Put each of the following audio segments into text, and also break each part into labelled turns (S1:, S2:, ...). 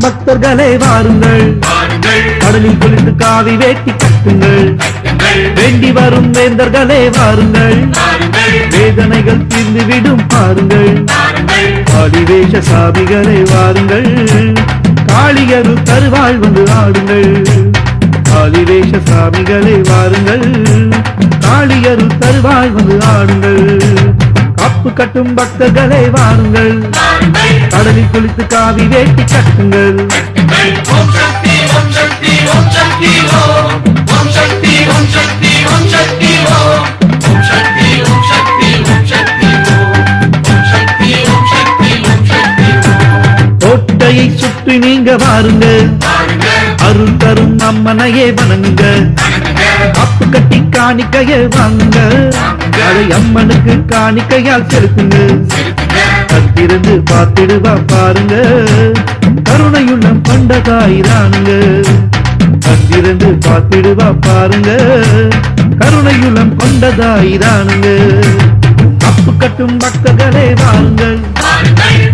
S1: பக்தர்களே வாருங்கள், கடலில் குளித்து காவி வேட்டி கட்டுங்கள். வேண்டி வரும் வேந்தர்களே வாருங்கள், வேதனைகள் தீர்ந்துவிடும் பாருங்கள். ஆதிவேஷ சாமிகளே வாருங்கள், காளியரு தருவாள் வந்து ஆடுங்கள். ஆதிவேஷ சாமிகளே வாருங்கள், காளியரு தருவாள் வந்து ஆடுங்கள். காப்பு கட்டும் பக்தர்களே வாருங்கள், கடலில் குளித்து காவி வேட்டி கட்டுங்கள்.
S2: ஓம் சக்தி ஓம் சக்தி ஓம் சக்தி ஓம் ஓம் சக்தி ஓம் சக்தி ஓம் சக்தி ஓம் ஓம் சக்தி ஓம் சக்தி ஓம் சக்தி ஓம் சக்தி ஓம் சக்தி ஓம் சக்தி.
S1: கோட்டையை சுற்றி நீங்க வாருங்க, அருள் தரும் அம்மனையே வணங்குங்க. காப்பு கட்டி காணிக்கையை வாங்குங்க, அதை அம்மனுக்கு காணிக்கையால் செலுத்துங்க. கத்திருந்து பார்த்திடுவா பாருங்க, கருணையுள்ளம் கொண்ட தாயிரானுங்க. கத்திருந்து பார்த்திடுவா பாருங்க, கருணையுள்ளம் கொண்ட தாயிரானுங்க. காப்பு கட்டும் பக்தர்களே வாருங்கள்,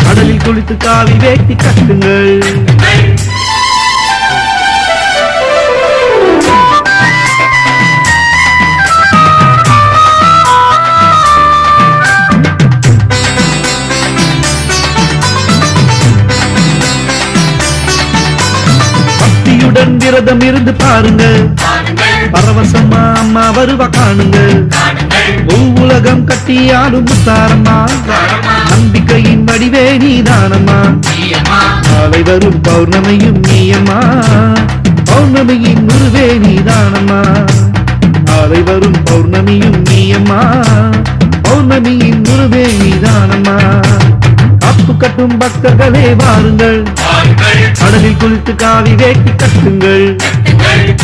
S1: கடலில் குளித்து காவி வேட்டி கட்டுங்கள். பக்தியுடன் விரதம் இருந்து பாருங்க, பரவசமா அம்மா வருவ காணுங்க. உலகம் கட்டியாலும் முத்தாரம்மா, நம்பிக்கையின் வடிவே நீதானம்மா. நாளை வரும் பௌர்ணமியும் நீயம்மா, பௌர்ணமியின் உருவே நீதானம்மா. நாளை வரும் பௌர்ணமியும் நீயம்மா, பௌர்ணமியின் உருவே நீதானம்மா. காப்பு கட்டும் பக்தர்களே வாருங்கள், கடலில் குளித்து காவி வேட்டி கட்டுங்கள்.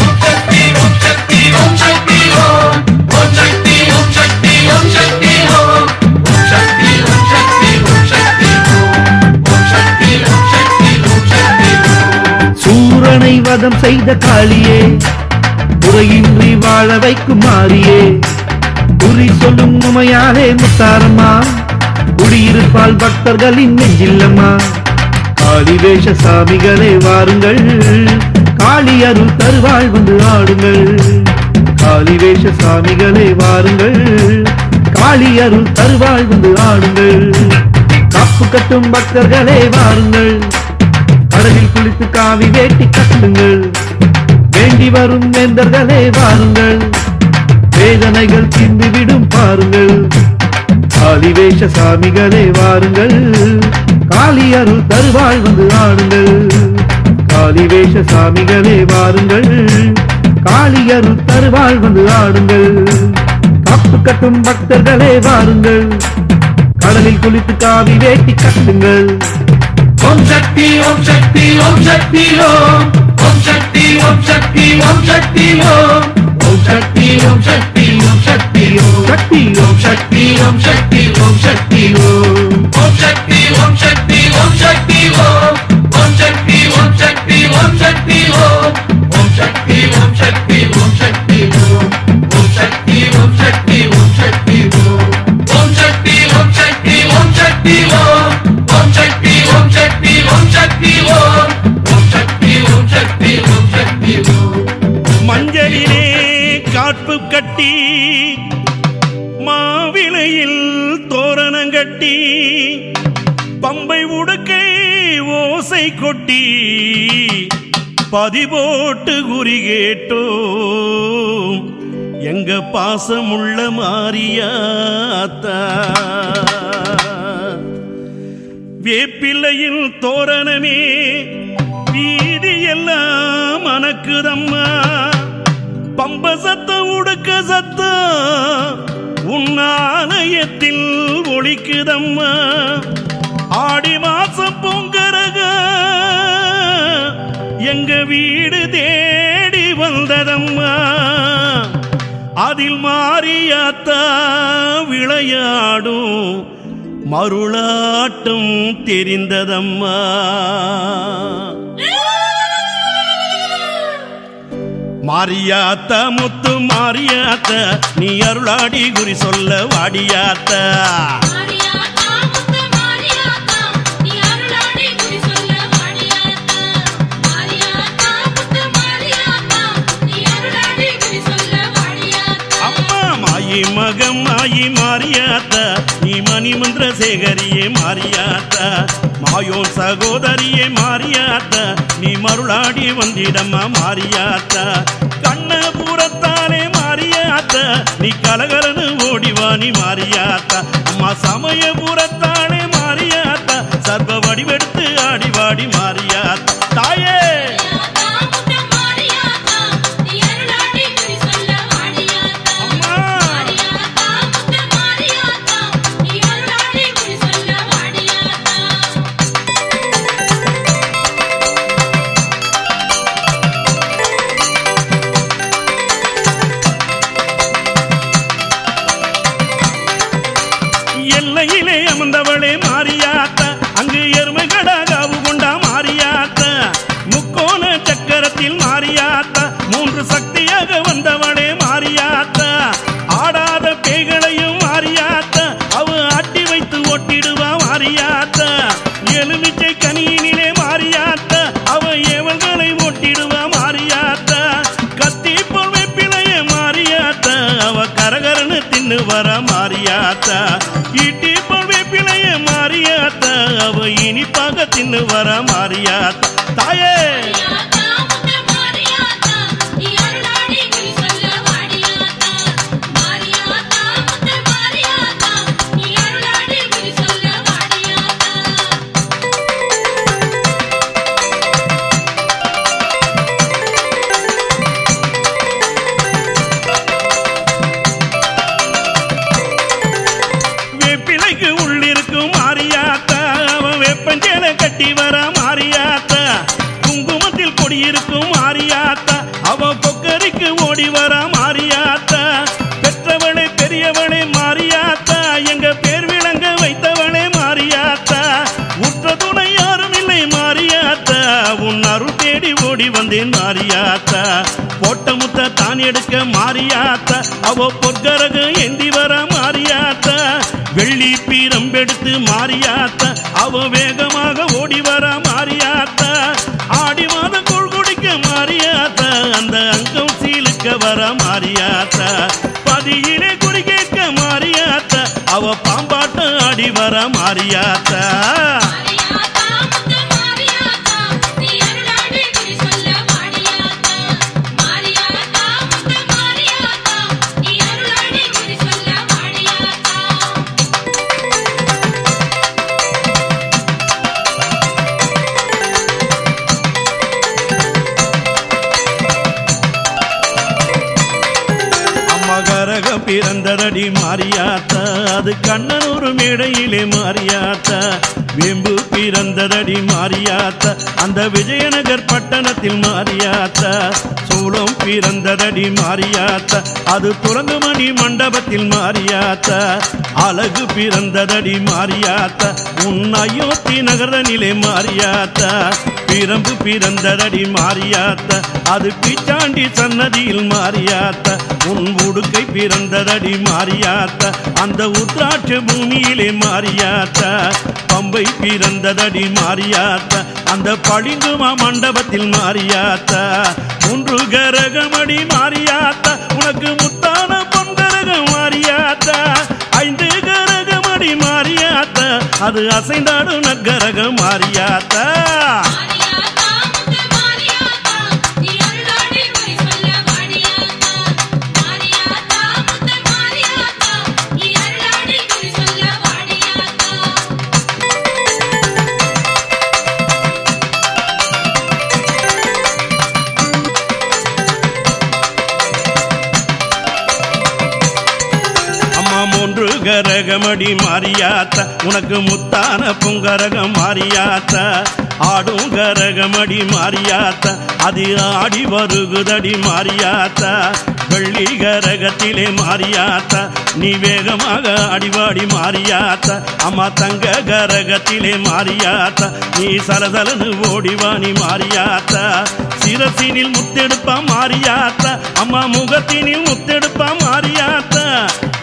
S2: ஓம் சக்தி ஓம் சக்தி ஓம் சக்தி ஓம் ஓம் சக்தி ஓம் சக்தி ஓம் சக்தி ஓம் ஓம் சக்தி ஓம் சக்தி ஓம் சக்தி ஓம் சக்தி ஓம் சக்தி ஓம் சக்தி.
S1: சூரனை வதம் செய்த காளியே, குறையின்றி வாழ வைக்கும் மாறியே, குறி சொல்லும் உமையாலே முத்தாரம்மா, குடியிருப்பால் பக்தர்களின் நெஞ்சில்லம்மா. ஆதிவேஷ சாமிகளே வாருங்கள், காளி அருள் தருவாள் வந்து ஆடுங்கள். ஆதிவேஷ சாமிகளே வாருங்கள், காளி அருள் தருவாள் வந்து ஆடுங்கள். காப்பு கட்டும் பக்தர்களே வாருங்கள், கடலில் குளித்து காவி வேட்டி கட்டுங்கள். வேண்டி வரும் வேந்தர்களே வாருங்கள், வேதனைகள் தீர்ந்துவிடும் பாருங்கள். ஆதிவேஷ சாமிகளே வாருங்கள், காளி அருள் தருவாள் வந்து ஆடுங்கள். ஆதிவேஷ சாமிகளே வாருங்கள், காளி அருள் தருவாள் வந்து ஆடுங்கள். காப்பு கட்டும் பக்தர்களே வாருங்கள், கடலில் குளித்து காவி வேட்டி கட்டுங்கள்.
S2: ஓம் சக்தி ஓம் சக்தி ஓம் சக்தி ஓம் ஓம் சக்தி ஓம் சக்தி ஓம் சக்தி ஓம் ஓம் சக்தி ஓம் சக்தி ஓம் சக்தி ஓம்
S1: சக்தி
S2: ஓம் சக்தி ஓம் சக்தி ஓம் சக்தி ஓம் ஓம் சக்தி ஓம் சக்தி ஓம் சக்தி ஓம் ஓம் சக்தி ஓம் சக்தி ஓம் சக்தி ஓம் ஓம் சக்தி ஓம் சக்தி ஓம் சக்தி ஓம் ஓம் சக்தி ஓம் சக்தி ஓம் சக்தி ஓம் ஓம் சக்தி ஓம் சக்தி ஓம் சக்தி ஓம் ஓம் சக்தி ஓம் சக்தி ஓம் சக்தி ஓம் ஓம் சக்தி ஓம் சக்தி ஓம் சக்தி ஓம்.
S3: மஞ்சளிலே காப்பு கட்டி, மாவிளையில் தோரணங்கட்டி, பம்பை உடுக்கை ஓசை கொட்டி, பதிபோட்டு குறி கேட்டோம் எங்க பாசமுள்ள மாரியாத்தா. வேப்பிள்ளையில் தோரணமே வீதியெல்லாம் மணக்குதம்மா, பம்ப சத்தம் உடுக்க சத்தம் உன் ஆலயத்தில் ஒலிக்குதம்மா. ஆடி மாசம் பொங்கரக எங்க வீடு தேடி வந்ததம்மா, அதில் மாரியாத்தா விளையாடும் மருளாட்டம் தெரிந்ததம்மா. மாரியாத்தா முத்து மாரியாத்தா, நீ அருளாடி குறி சொல்ல வாடியாத்தா. தாயி மாரியாத்தா நீ மணிமந்திர சேகரியே மாரியாத்தா மாயோன் சகோதரியே மாரியாத்தா நீ மருளாடி வந்திடம்மா மாரியாத்தா கண்ணபுரத்தாலே மாரியாத்தா நீ கலகலன்னு ஓடிவாணி மாரியாத்தா அம்மா சமயபுரத்தாலே மாரியாத்தா சர்வ வடிவெடுத்து ஆடிவாடி மாரியாத்தா தாயே எல்லையிலே அமர்ந்தவளே மாரியாத்தா அங்கு எருமைகடா காவு கொண்டா மாரியாத்தா முக்கோண சக்கரத்தில் மாரியாத்தா மூன்று சக்தியாக வந்தவளே மாரியாத்தா ஆடாத பேய்களையும் மாரியாத்தா அவ ஆட்டி வைத்து ஓட்டிடுவா மாரியாத்தா எலுமிச்சை கனியினிலே மாரியாத்தா அவ ஏவல்களை ஓட்டிடுவா மாரியாத்தா கத்தி போல் வெப்பிலைய மாரியாத்தா அவ கரகரன்னு தின்னு வர மாரியாத்தா ஈட்டி போல் வெப்பிலைய மாரியாத்தா அவ இனிப்பாக தின்னு வர மாரியாத்தா தாயே வெப்பிலைக்கு உள்ளிருக்கும் மாரியாத்தா அவன் வெப்பஞ்சேல கட்டி வர மாரியாத்தா குங்குமத்தில் கொடியிருக்கும் மாரியாத்தா அவன் கொக்கரிக்கு ஓடி வர மாரியாத்தா பெற்றவளே பெரியவளே மாரியாத்தா எங்க பேர் விளங்க வைத்தவளே மாரியாத்தா உற்ற துணை யாரும் இல்லை மாரியாத்தா உன் அருள் தேடி ஓடி வந்தேன் மாரியாத்தா போட்ட முத்த தான் எடுக்க மாரியாத்தா அவ பொற்கரக ஏந்தி வர மாரியாத்தா வெள்ளி பீரம்பெடுத்து மாரியாத்தா அவ வேகமாக ஓடி வர மாரியாத்தா ஆடி மாத கூழ் குடிக்க மாரியாத்தா அந்த அங்கம் சீலுக்க வர மாரியாத்தா பதியிலே குறி கேட்க மாரியாத்தா அவ பாம்பாட்டம் ஆடி வர மாரியாத்தா மகரக பிறந்ததடி மாரியாத்தா அது கண்ணனூர் மேடையிலே மாரியாத்தா வேம்பு பிறந்ததடி மாரியாத்தா அந்த விஜயநகர் பட்டணத்தில் மாரியாத்தா சூளம் பிறந்ததடி மாரியாத்தா அது துரங்குமணி மண்டபத்தில் மாரியாத்தா அழகு பிறந்ததடி மாரியாத்தா உன் அயோத்தி நகரனிலே மாரியாத்தா பிரம்பு பிறந்ததடி மாரியாத்தா அது பிச்சாண்டி சன்னதியில் மாரியாத்தா உன் உடுக்கை பிறந்ததடி மாரியாத்தா அந்த உத்ராட்ச பூமியிலே மாரியாத்தா பம்பை பிறந்ததடி மாரியாத்தா அந்த பளிங்குமா மண்டபத்தில் மாரியாத்தா மூன்று கரகமடி மாரியாத்தா உனக்கு முத்தான பொன்கரகம் மாரியாத்தா ஐந்து கரகமடி மாரியாத்தா அது அசைந்தாடும் நக்கரகம் மாரியாத்தா மூன்று கரகமடி மாரியாத்தா உனக்கு முத்தான பொங்கரகம் மாரியாத்தா ஆடும் கரகமடி மாரியாத்தா அது ஆடி வருகுதடி மாரியாத்தா வெள்ளி கரகத்திலே மாரியாத்தா நீ வேகமாக அடிவாடி மாரியாத்தா அம்மா தங்க கரகத்திலே மாரியாத்தா நீ சலசலனு ஓடிவாணி மாரியாத்தா சிரசினில் முத்தெடுப்பா மாரியாத்தா அம்மா முகத்தினில் முத்தெடுப்பா மாரியாத்தா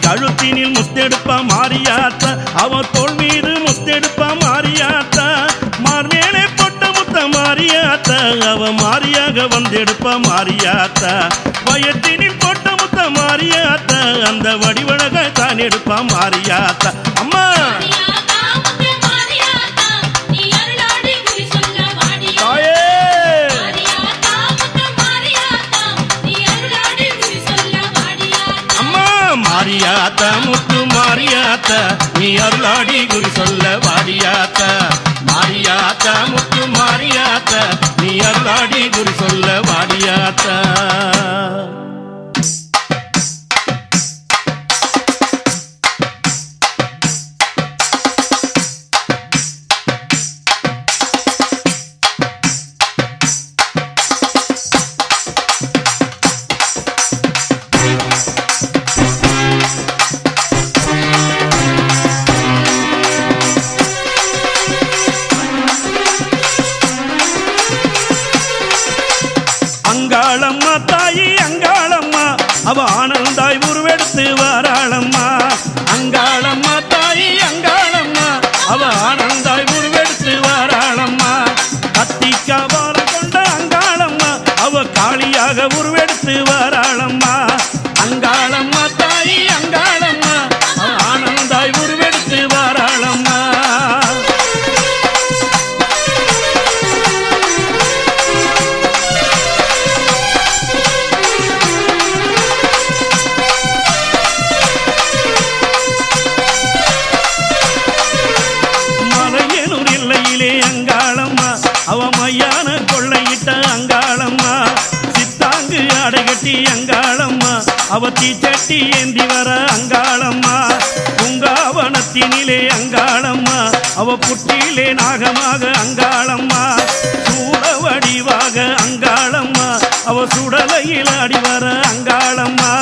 S3: கழுத்தினில் முத்தெடுப்பா மாரியாத்தா அவன் தோள் மீது முத்தெடுப்பா மாரியாத்தா மார்மேலே பொட்ட முத்த மாரியாத்தா அவ மாரியாக வந்தெடுப்பா மாரியாத்தா வயத்தினில் பொட்ட முத்த மாரியாத்தா அந்த வடிவழக தான் எடுப்பா மாரியாத்தா. அம்மா தாயே அம்மா மாரியாத்தா முத்து மாரியாத்தா நீ அருளாடி குறி சொல்ல வாடியாத்தா. மாரியாத்தா முத்து மாரியாத்தா நீ அருளாடி குறி சொல்ல வாடியாத்தா. அங்காளம்மா தாயி அங்காளம்மா அவ ஆனந்தாய் உருவெடுத்து வாராளம்மா. அங்காளம்மா தாயி அங்காளம்மா அவ ஆனந்தாய் உருவெடுத்து வாராளம்மா. கத்திக்கா வாரம் கொண்ட அங்காளம்மா அவ காளியாக உருவெடுத்து வாராளம்மா. அங்காளம்மா தாயி அங்காளம்மா அவ ஆனந்தாய் உருவெடுத்து வாராளம்மா. அங்காளம்மா அவ மையான கொள்ளையிட்ட அங்காளம்மா. சித்தாங்கு அடைகட்டி அங்காளம்மா அவ தீச்சட்டி ஏந்தி வர அங்காளம்மா. பூங்காவனத்தினிலே அங்காளம்மா அவ புற்றிலே நாகமாக அங்காளம்மா. சூட வடிவாக அங்காளம்மா அவ சுடலையில் அடி வர அங்காளம்மா.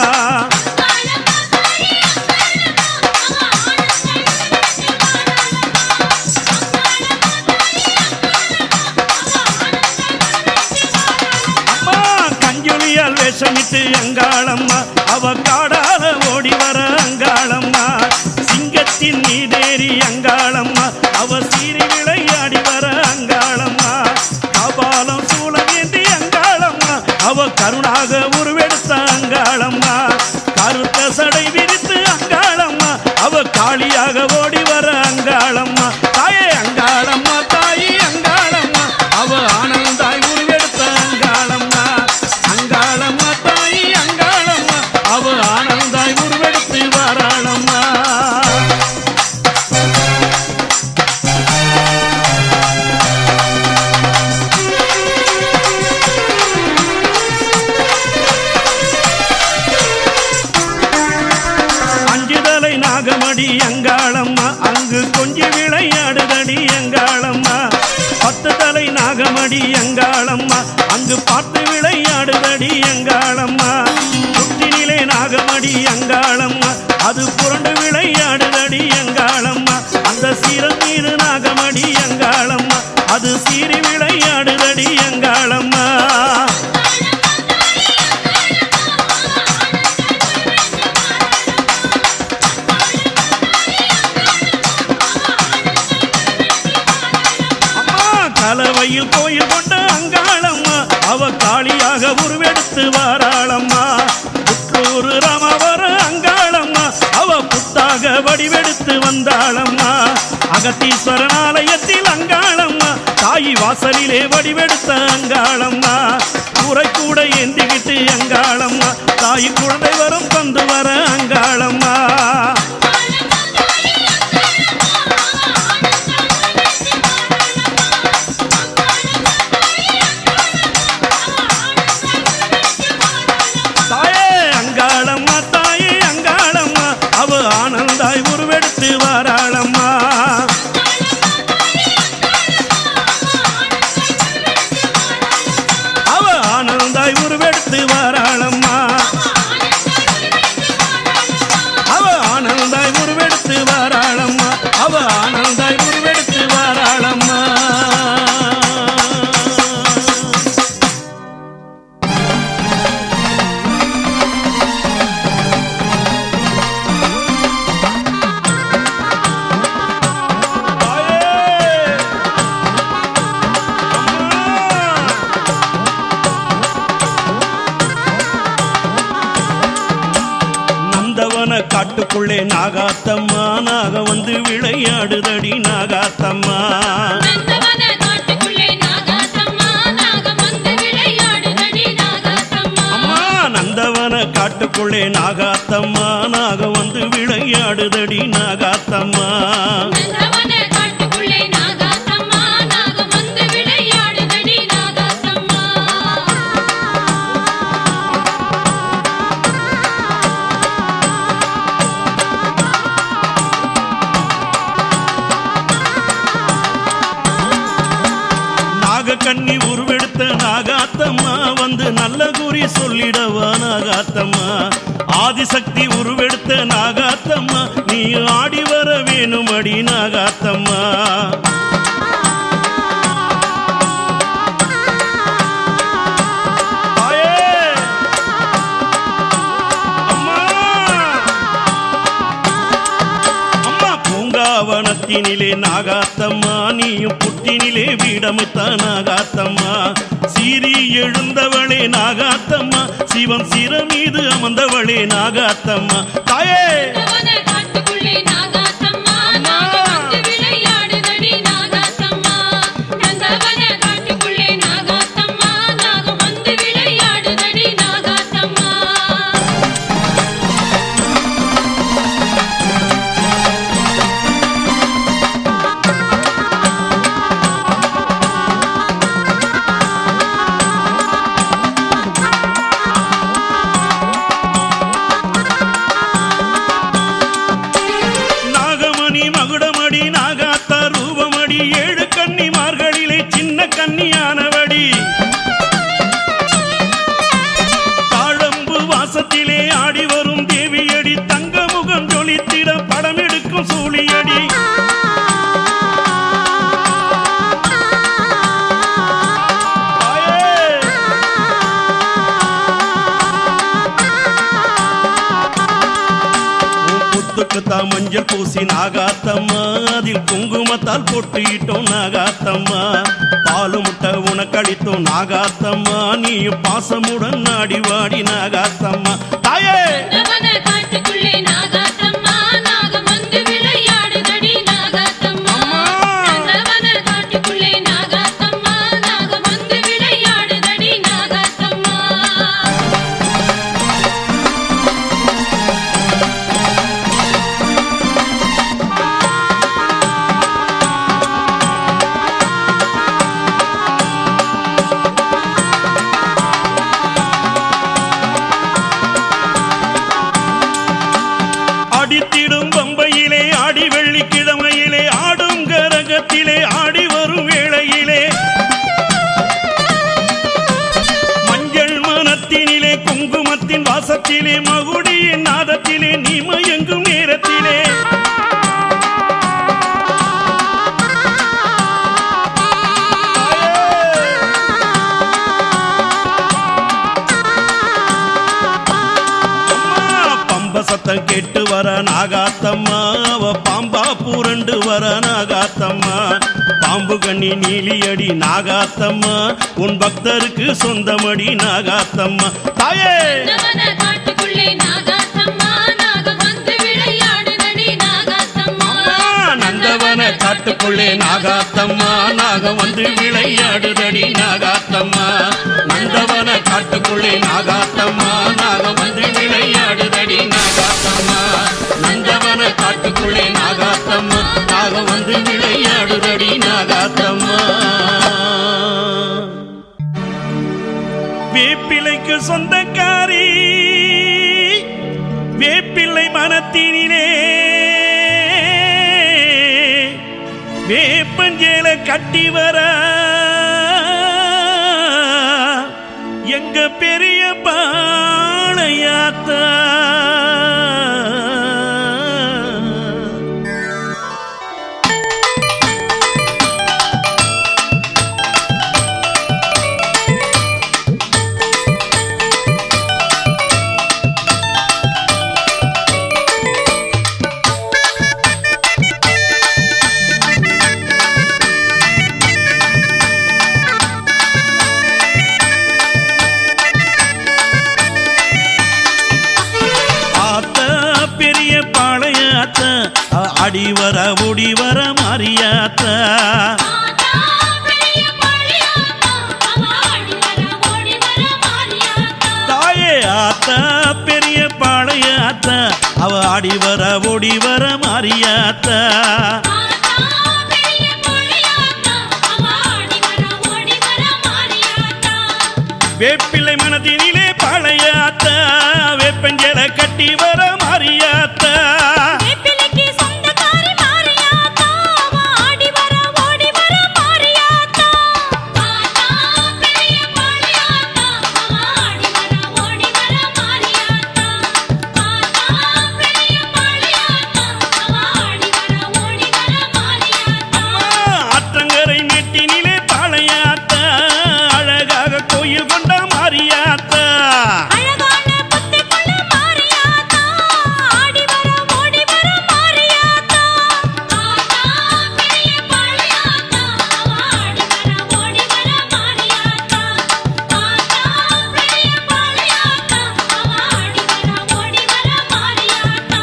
S3: வேஷமிட்டு அங்காளம்மா அவ காடால ஓடி வர அங்காளம்மா. சிங்கத்தின் நீதேறி அங்காளம்மா அவ சீறி விளையாடி வர அங்காளம்மா. கபாலம் சூளம் ஏந்தி அங்காளம்மா அவ கருணாக உருவெடுத்த அங்காளம்மா. கருத்த சடை விரித்து அங்காளம்மா அவ காளியாக ஓடி வர அங்காளம்மா. தாயே அங்காளம்மா தாயி அங்காளம்மா அவ ஆனந்தாய் உருவெடுத்த அங்காளம்மா. அங்காளம்மா தாயி அங்காளம்மா அவ ஆனந்தாய் உருவெடுத்து வாராளம்மா. அஞ்சுதலை நாகமடி அங்காளம்மா அங்கு கொஞ்சி விளையாடுதடி அங்காளம்மா. 10 தலை நாகமடி அங்காளம்மா அங்கு பார்த்து விளையாடுதடி அங்காளம்மா. புற்றினிலே நாகமடி அங்காளம்மா அது புரண்டு விளையாடுதடி அங்காளம்மா. அந்த சிறந்தீரு நாகமடி அங்காளம்மா அது சீறி விளையாடுதடி அங்காளம்மா. கலவையில் கோயில் கொண்ட அங்காளம்மா அவ காளியாக உருவெடுத்து வாராளம்மா. புற்றூர் ராமவர அங்காளம்மா அவ புத்தாக வடிவெடுத்து வந்தாளம்மா. அகத்தீஸ்வரன் ஆலயத்தில் அங்காளம்மா தாயி வாசலிலே வடிவெடுத்த அங்காளம்மா. கூரை கூட ஏந்திக்கிட்டு அங்காளம்மா தாயி குழந்தை வரும் தந்து வர அங்காளம்மா. அங்காளம்மா தாயே அங்காளம்மா அவ ஆனந்தாய் உருவெடுத்து வாராளம்மா. அவ ஆனந்தாய் உருவெடுத்து வாராளம்மா. காட்டுக்குள்ளே நாகாத்தம்மா நாக வந்து விளையாடுதடி நாகாத்தம்மா
S4: நந்தவன காட்டுக்குள்ளே நாகாத்தம்மா நாகம் வந்து விளையாடுதடி நாகாத்தம்மா
S3: அம்மா நந்தவன காட்டுக்குள்ளே நாகாத்தம்மா நாக வந்து விளையாடுதடி நாகாத்தம்மா
S4: நந்தவன காட்டுக்குள்ளே நாகாத்தம்மா நாகம் வந்து விளையாடுதடி நாகாத்தம்மா
S3: நாகக்கண்ணி உருவெடுத்த நாகாத்தம்மா வந்து நல்ல குறி சொல்லிடவா நாகாத்தம்மா ஆதிசக்தி உருவெடுத்த நாகாத்தம்மா நீ ஆடி வர வேணும் அடி நாகாத்தம்மா தாயே! அம்மா! அம்மா பூங்காவனத்தினிலே நாகாத்தம்மா நீயும் புட்டினிலே வீடமைத்த நாகாத்தம்மா சீறி எழுந்தவளே நாகாத்தம்மா சிவன் சிர மீது அமர்ந்தவளே நாகாத்தம்மா தாயே
S4: நந்தவன காட்டுக்குள்ளே நாகாத்தம்மா நாகம் வந்து விளையாடுதடி நாகாத்தம்மா நந்தவன காட்டுக்குள்ளே நாகாத்தம்மா நாகம் வந்து விளையாடுதடி நாகாத்தம்மா
S3: நாகமணி மகுடமடி நாகாத்தா ரூபமடி ஏழு கன்னிமார்களிலே சின்ன கன்னியானவடி தாழம்பு வாசத்திலே ஆடி வரும் தேவியடி தங்க முகம் ஜொலித்திட படம் எடுக்கும் சூழியடி புத்துக்குத்தான் மஞ்சள் பூசி நாகாத்தம்மா அதில் குங்குமத்தால் பொட்டிட்டோம் நாகாத்தம்மா பாலு முட்டை உனக்களித்தோம் நாகாத்தம்மா நீயும் பாசமுடன் நாடி வாடி நாகாத்தம்மா தாயே
S4: நந்தவன காட்டுக்குள்ளே நாகாத்தம்மா நாகம் வந்து விளையாடுதடி நாகாத்தம்மா நந்தவன காட்டுக்குள்ளே நாகாத்தம்மா நாகம் வந்து விளையாடுதடி நாகாத்தம்மா
S3: அடித்திடும் பம்பையிலே ஆடி வெள்ளிக்கிழமையிலே ஆடும் கரகத்திலே ஆடி வரும் வேளையிலே மஞ்சள் மனத்தினிலே குங்குமத்தின் வாசத்திலே மகுடியின் நாதத்திலே நீ மயங்கும் நேரத்திலே பம்ப சத்தம் கேட்டு வர நாகாத்தம்மா அவ பாம்பா பூரண்டு வர நாகாத்தம்மா பாம்பு கண்ணி நீலியடி நாகாத்தம்மா உன் பக்தருக்கு சொந்தமடி நாகாத்தம்மா தாயே
S4: நந்தவன காட்டுக்குள்ளே நாகாத்தம்மா நாகம் வந்து விளையாடுதடி நாகாத்தம்மா
S3: நந்தவன காட்டுக்குள்ளே நாகாத்தம்மா நாகம் வந்து விளையாடுதடி நாகாத்தம்மா நந்தவன காட்டுக்குள்ளே நாகாத்தம்மா நாகம் வந்து விளையாடுதடி நாகாத்தம்மா நந்தவன காட்டுக்குள்ளே நாகாத்தம்மா நாகம் வந்து விளையாடுதடி நாகாத்தம்மா வேப்பிலைக்கு சொந்தக்காரி வேப்பிள்ளை மனத்தினிலே வேப்பஞ்சேல கட்டி வர எங்க பெரிய பாளையாத்தா அடிவர முடிவர மாரியாத்தா
S4: ஆத்தா பெரிய பாளையாத்தா அவ ஆடி வர ஓடி வர மாரியாத்தா
S3: தாயே ஆத்தா பெரிய பாளையாத்தா அவ அடிவர முடிவர மாரியாத்தா
S4: ஆத்தா பெரிய பாளையாத்தா அவ ஆடி வர ஓடி வர மாரியாத்தா
S3: வேப்பிள்ளை மனதினிலே பாளையாத்தா வேப்பஞ்சல கட்டி வர மாரியாத்தா
S4: வேப்பிலைக்கு சொந்தக்காரி மாரியாத்தா அவ ஆடி வர ஓடி வர மாரியாத்தா ஆத்தா பெரிய பாளையாத்தா அவ ஆடி வர ஓடி வர மாரியாத்தா ஆத்தா பெரிய பாளையாத்தா அவ ஆடி வர ஓடி வர மாரியாத்தா
S3: ஆற்றங்கரை நெட்டினிலே பாளையாத்தா அழகாக கோயில் கொண்ட மாரியாத்தா
S4: அழகான புத்திக்குள்ள மாரியாத்தா ஆடி வர ஓடி வர மாரியாத்தா ஆத்தா பெரிய பாளையாத்தா அவ ஆடி வர ஓடி வர மாரியாத்தா ஆத்தா பெரிய பாளையாத்தா அவ ஆடி வர ஓடி வர மாரியாத்தா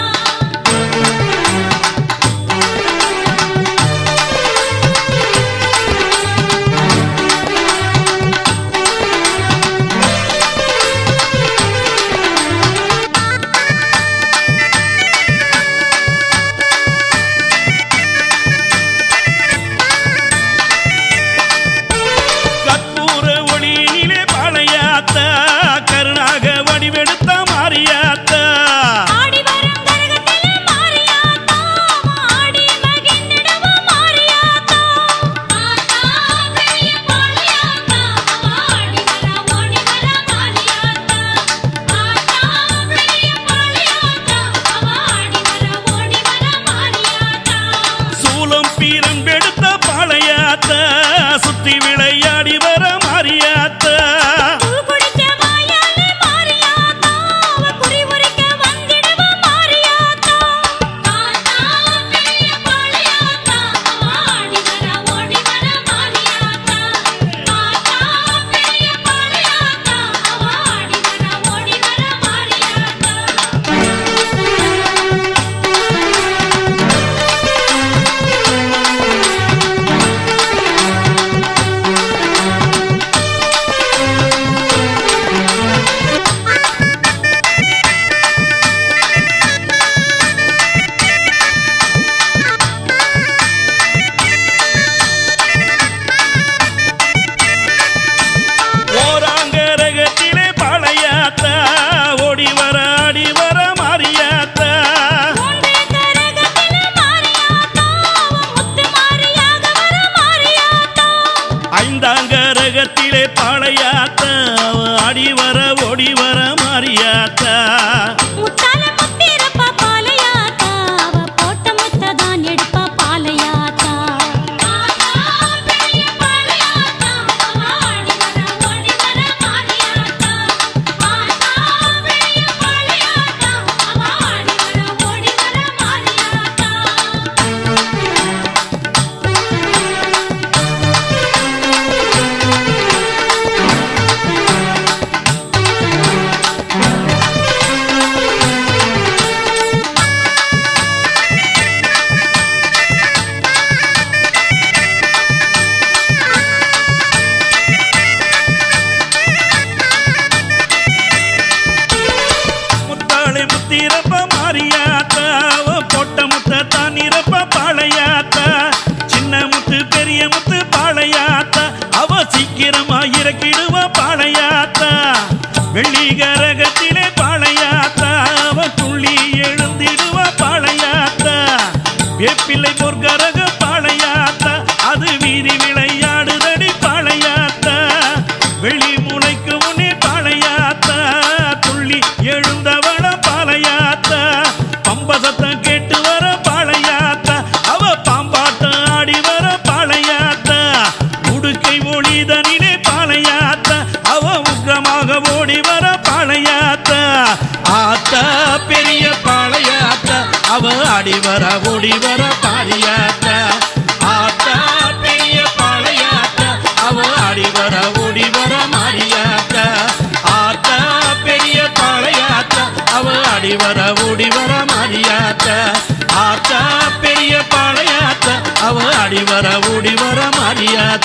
S3: கற்பூர ஒளியினிலே பாளையாத்தா கருணாக வடிவெடுத்த மாரியாத்தா
S4: ஆடி வரும் கரகத்திலே மாரியாத்தா ஆடி மகிழ்ந்திடுவ மாரியாத்தா ஆத்தா பெரிய பாளையாத்தா அவ ஆடி வர ஓடி வர மாரியாத்தா ஆத்தா பெரிய பாளையாத்தா அவ ஆடி வர ஓடி வர மாரியாத்தா
S3: சூலம் பீரம் எடுத்த பாளையாத்தா சுத்தி விளையாடி வர மாரியாத்தா
S4: தூள் குடிச்ச வாயாலே மாரியாத்தா அவ குறி உரிக்க வந்திடுவ மாரியாத்தா ஆத்தா பெரிய பாளையாத்தா அவ ஆடி வர ஓடி வர மாரியாத்தா ஆத்தா பெரிய பாளையாத்தா அவ ஆடி வர ஓடி வர மாரியாத்தா
S3: ஓராங்கரகத்திலே பாளையாத்தா ஓடி வர ஆடி வர மாரியாத்தா
S4: மூன்று கரகத்திலே மாரியாத்தா அவ முத்து மாரியாக வர மாரியாத்தா
S3: ஐந்தாங்கரகத்திலே பாளையாத்தா ஆடி வர ஓடி வர மாரியாத்தா
S4: முத்தால முத்திரப்பா பாளையாத்தா அவ போட்ட முத்ததான் எடுப்பா பாளையாத்தா ஆத்தா பெரிய பாளையாத்தா அவ ஆடி வர ஓடி வர மாரியாத்தா ஆத்தா பெரிய பாளையாத்தா அவ ஆடி வர ஓடி வர மாரியாத்தா
S3: முத்தாளை முத்திரப்ப மாரியாத்தா அவ போட்ட முத்த தான் நிரப்ப பாளையாத்தா சின்ன முத்து பெரிய முத்து பாளையாத்தா அவ சீக்கிரமா இறக்கிடுவ பாளையாத்தா வெள்ளி கரகத்திலே பாளையாத்தா அவ துள்ளி எழுந்திடுவ பாளையாத்தா வேப்பிள்ளை பொற்கரக பாளையாத்தா அது வீதி விளையாடுதடி பாளையாத்தா வெளி முளைக்கு முன்னே பாளையாத்தா துள்ளி எழுந்தவள பாளையாத்தா பம்பசத்தம் கேட்டு வர பாளையாத்தா அவ பாம்பாட்டம் ஆடி வர பாளையாத்தா உடுக்கை ஒளிதனிலே பாளையாத்தா அவ உக்கிரமாக ஓடி வர பாளையாத்தா ஆத்தா பெரிய பாளையாத்தா அவ ஆடி வர ஓடி வர பாளையாத்தா ஆத்தா பெரிய பாளையாத்தா அவ ஆடி வர ஓடி வர மாரியாத்தா ஆத்தா பெரிய பாளையாத்தா அவ ஆடி வர ஓடி வர மாரியாத்தா ஆத்தா பெரிய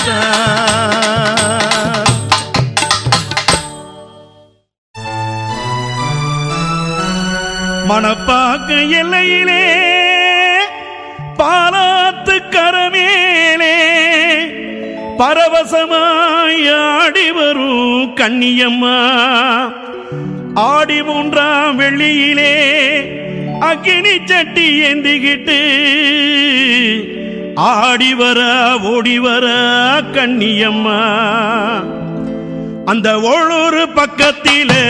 S3: மாறியாத்தா. மணப்பாக்க எல்லையிலே பாலாத்து கரமேலே பரவசமாய் ஆடி வரும் கன்னியம்மா. ஆடி 3ஆம் வெள்ளியிலே அக்கினி சட்டி ஏந்திக்கிட்டு ஆடி வர ஓடி வர கன்னியம்மா. அந்த ஓளூர் பக்கத்திலே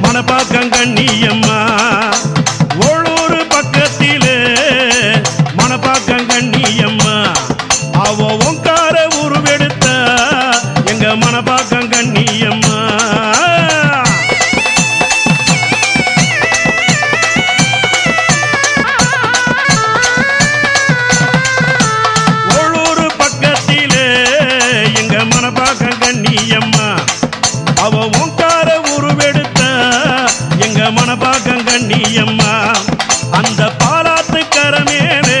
S3: மணப்பாக்கம் கன்னியம்மா. ஓளூர் பக்கத்திலே மணப்பாக்கம் கன்னியம்மா. அவ ஓங்கார உருவெடுத்த எங்க மணப்பாக்கம் கன்னியம்மா. ஓளூர் பக்கத்திலே எங்க மணப்பாக்கம் கன்னியம்மா. அவ ஓங்கார உருவெடுத்த எங்க மணப்பாக்கம் கன்னியம்மா. அந்த பாலாத்து கரமேலே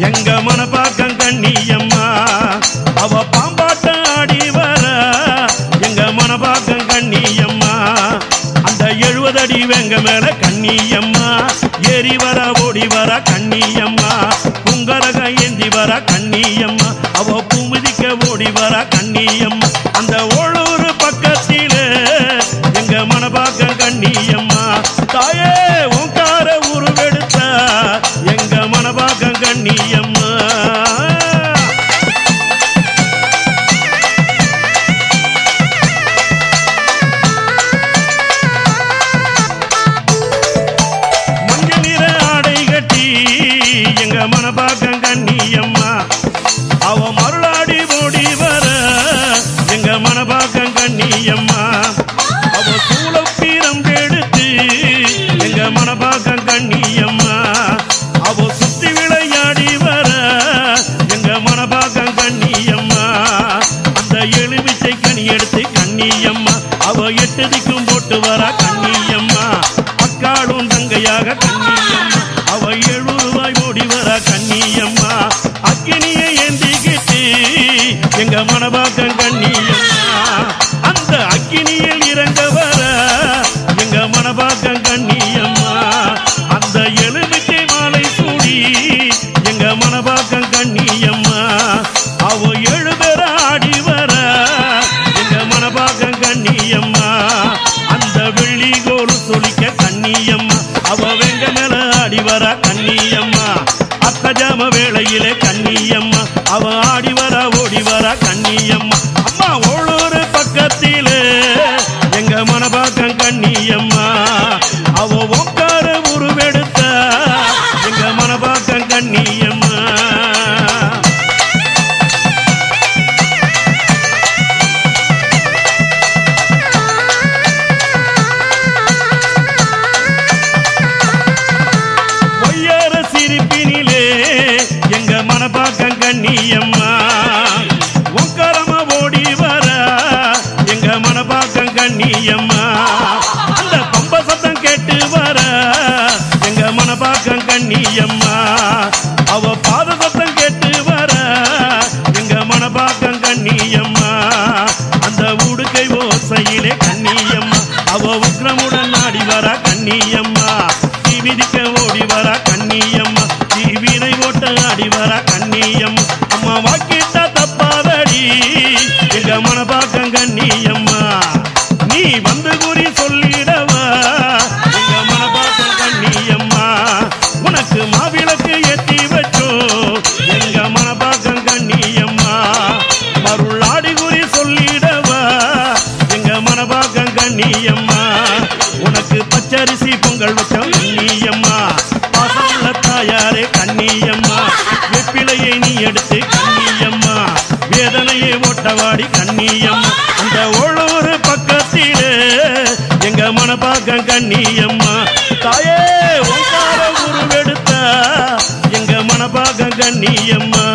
S3: எங்க மணப்பாக்கம் கன்னியம்மா. அவ பாம்பாட்டம் ஆடி வர எங்க மணப்பாக்கம் கன்னியம்மா. அந்த 70 அடி வெங்க மேல கன்னியம்மா. ஏறி வர ஓடி வர கன்னியம்மா. குங்கரக ஏந்தி வர கன்னியம்மா. அவ பூமிதிக்க ஓடி வர கன்னியம்மா. அந்த ஓளூர் பக்கத்திலே எங்க மணப்பாக்கம் கன்னியம்மா. தாயே ஓங்கார உருவெடுத்த எங்க மணப்பாக்கம் கன்னியம்மா. மஞ்சள் நிற ஆடை கட்டி எங்க மணப்பாக்கம் கன்னியம்மா. அவ மருளாடி ஓடி வர எங்க மணப்பாக்கம் கன்னியம்மா. அவ சூளப்பீரம் எடுத்து எங்க மணப்பாக்கம் கன்னியம்மா. அவ சுத்தி விளையாடி வர எங்க மணப்பாக்கம் கன்னியம்மா. அந்த எலுமிச்சை கனி எடுத்து கன்னியம்மா. அவ 8 திக்கும் போட்டு வர கன்னியம்மா. அக்காளும் தங்கையாக கன்னியம்மா. அவ 7 ரூபாய் ஓடி வர கன்னியம்மா. அக்கினியை ஏந்திக்கிட்டு எங்க மணப்பாக்கம் கன்னியம்மா. அந்த அக்கினியில் இறங்க வர எங்க மணப்பாக்கம் கன்னியம்மா. அந்த எலுமிச்சை மாலை சூடி எங்க மணப்பாக்கம் கன்னியம்மா. அவ 7 பேர ஆடி வர எங்க மணப்பாக்கம் கன்னியம்மா. அந்த வெள்ளி கோல் சொலிக்க கன்னியம்மா. அவ வெங்க மேல ஆடி வர கன்னியம்மா. அத்தஜாம வேளையிலே கன்னியம்மா. அவ ஆடி வர ஓடி வர கன்னியம்மா. அம்மா ஓளூர் பக்கத்திலே எங்க மணப்பாக்கம் கன்னியம்மா. அவ ஓங்கார உருவெடுத்த எங்க மணப்பாக்கம் கன்னியம்மா. ஒய்யார சிரிப்பினிலே எங்க மணப்பாக்கம் கன்னியம்மா. ஓங்காரமா ஓடி வர எங்க மணப்பாக்கம் கன்னியம்மா. அந்த பம்ப சத்தம் கேட்டு வர எங்க மணப்பாக்கம் கன்னியம்மா. அவ பாத சத்தம் கேட்டு வர எங்க மணப்பாக்கம் கன்னியம்மா. அந்த உடுக்கை ஓசையிலே கன்னியம்மா. அவ உக்ரமுடன் ஆடி வர கன்னியம்மா. தீ மிதிக்க ஓடி வர கன்னியம்மா. தீவினை ஓட்ட ஆடி வர கன்னியம்மா. அம்மா வாக்கிட்ட தப்பாதடி எங்க மணப்பாக்கம் கன்னியம்மா. நீ வந்து குறி சொல்லிடவா எங்க மணப்பாக்கம் கன்னியம்மா. உனக்கு மாவிளக்கு ஏத்தி வச்சோ எங்க மணப்பாக்கம் கன்னியம்மா. மருளாடி குறி சொல்லிடவா எங்க மணப்பாக்கம் கன்னியம்மா. உனக்கு பச்சரிசி பொங்கல் வச்ச கன்னியம்மா. பாசமுள்ள தாயாரே கன்னியம்மா. வெப்பிலையை நீ எடுத்து கன்னியம்மா. வேதனையை ஓட்டவாடி கன்னியம்மா. அந்த ஓளூர் பக்கத்திலே எங்க மணப்பாக்கம் கன்னியம்மா. தாயே ஓங்கார உருவெடுத்த எங்க மணப்பாக்கம் கன்னியம்மா.